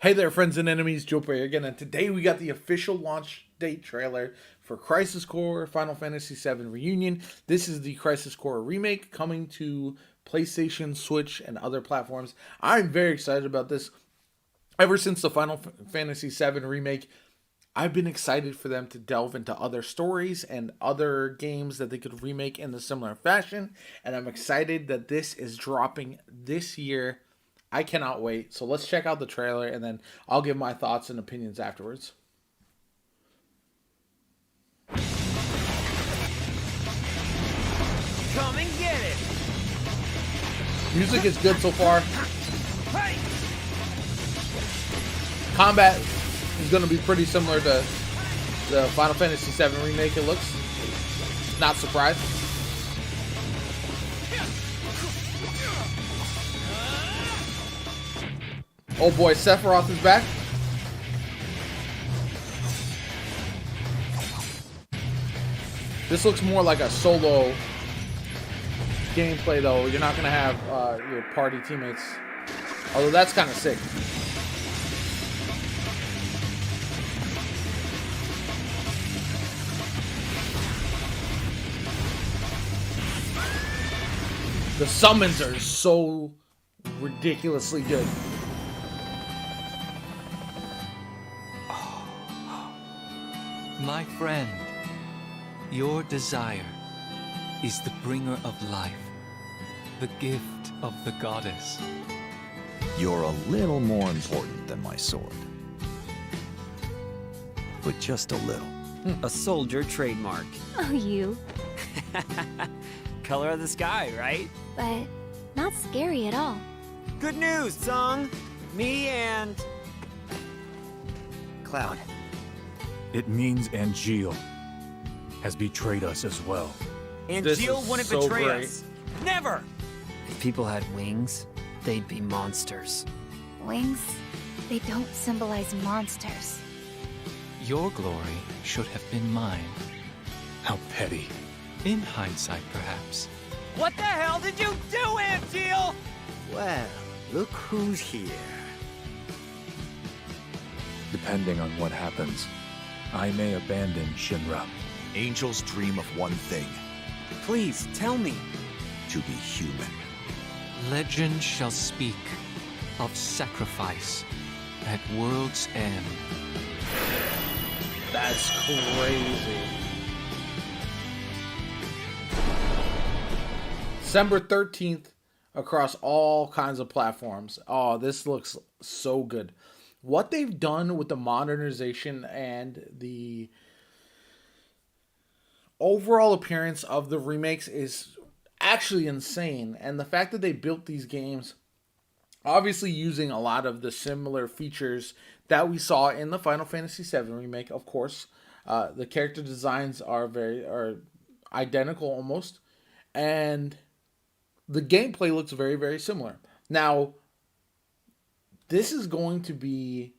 Hey there, friends and enemies, Joe Player again, and today we got the official launch date trailer for Crisis Core Final Fantasy VII Reunion. This is the Crisis Core remake coming to PlayStation, Switch, and other platforms. I'm very excited about this. Ever since the Final Fantasy VII remake, I've been excited for them to delve into other stories and other games that they could remake in a similar fashion, and I'm excited that this is dropping this year. I cannot wait. So let's check out the trailer and then I'll give my thoughts and opinions afterwards. Come and get it! Music is good so far. Hey! Combat is going to be pretty similar to the Final Fantasy VII remake, it looks. Not surprised. Oh boy, Sephiroth is back. This looks more like a solo gameplay though. You're not going to have your party teammates. Although that's kind of sick. The summons are so ridiculously good. My friend, your desire is the bringer of life, the gift of the goddess. You're a little more important than my sword. But just a little. A soldier trademark. Oh, you. Color of the sky, right? But not scary at all. Good news, Song! Me and... Cloud. It means Angeal has betrayed us as well. And This Jill is wouldn't so betray great. us. Never! If people had wings, they'd be monsters. Wings, they don't symbolize monsters. Your glory should have been mine. How petty. In hindsight, perhaps. What the hell did you do, Aunt Jill? Well, look who's here. Depending on what happens, I may abandon Shinra. Angels dream of one thing, Please, tell me. to be human. Legend shall speak of sacrifice at world's end. That's crazy. December 13th across all kinds of platforms. Oh, this looks so good. What they've done with the modernization and the overall appearance of the remakes is actually insane. And the fact that they built these games obviously using a lot of the similar features that we saw in the Final Fantasy VII remake, of course. The character designs are identical almost, and the gameplay looks very, very similar. Now, this is going to be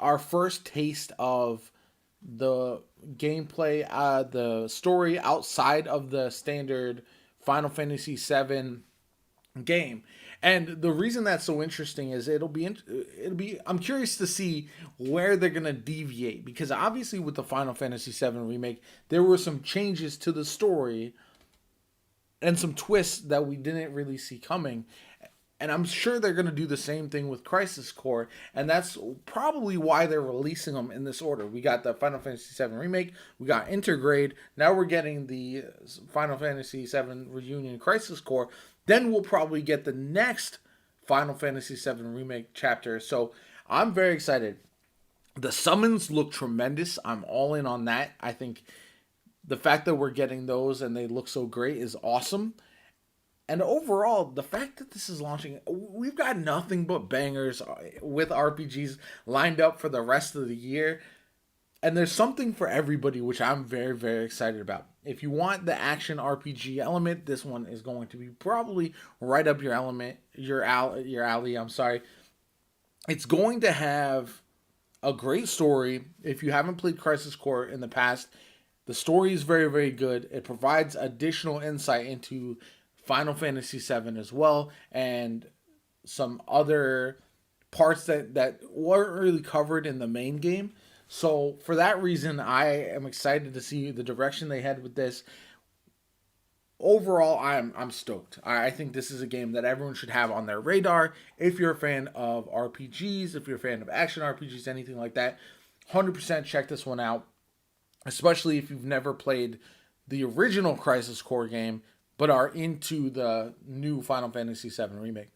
our first taste of the gameplay, the story outside of the standard Final Fantasy VII game. And the reason that's so interesting is I'm curious to see where they're going to deviate, because obviously with the Final Fantasy VII remake there were some changes to the story and some twists that we didn't really see coming. And I'm sure they're going to do the same thing with Crisis Core, and that's probably why they're releasing them in this order. We got the Final Fantasy VII Remake, we got Intergrade, now we're getting the Final Fantasy VII Reunion Crisis Core, then we'll probably get the next Final Fantasy VII Remake chapter. So I'm very excited. The summons look tremendous. I'm all in on that. I think the fact that we're getting those and they look so great is awesome. And overall, the fact that this is launching, we've got nothing but bangers with RPGs lined up for the rest of the year. And there's something for everybody, which I'm very, very excited about. If you want the action RPG element, this one is going to be probably right up your element, your alley. I'm sorry. It's going to have a great story. If you haven't played Crisis Core in the past, the story is very, very good. It provides additional insight into Final Fantasy VII as well, and some other parts that weren't really covered in the main game. So for that reason, I am excited to see the direction they head with this. Overall, I'm stoked. I think this is a game that everyone should have on their radar. If you're a fan of RPGs, if you're a fan of action RPGs, anything like that, 100% check this one out. Especially if you've never played the original Crisis Core game, but are into the new Final Fantasy VII Remake.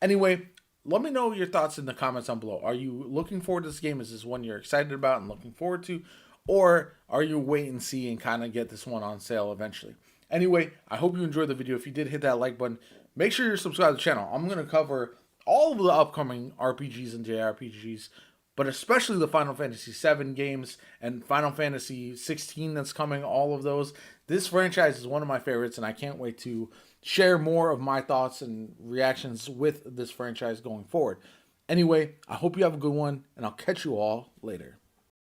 Anyway, let me know your thoughts in the comments down below. Are you looking forward to this game? Is this one you're excited about and looking forward to? Or are you wait and see and kind of get this one on sale eventually? Anyway, I hope you enjoyed the video. If you did, hit that like button. Make sure you're subscribed to the channel. I'm going to cover all of the upcoming RPGs and JRPGs, but especially the Final Fantasy VII games and Final Fantasy 16 that's coming, all of those. This franchise is one of my favorites, and I can't wait to share more of my thoughts and reactions with this franchise going forward. Anyway, I hope you have a good one, and I'll catch you all later.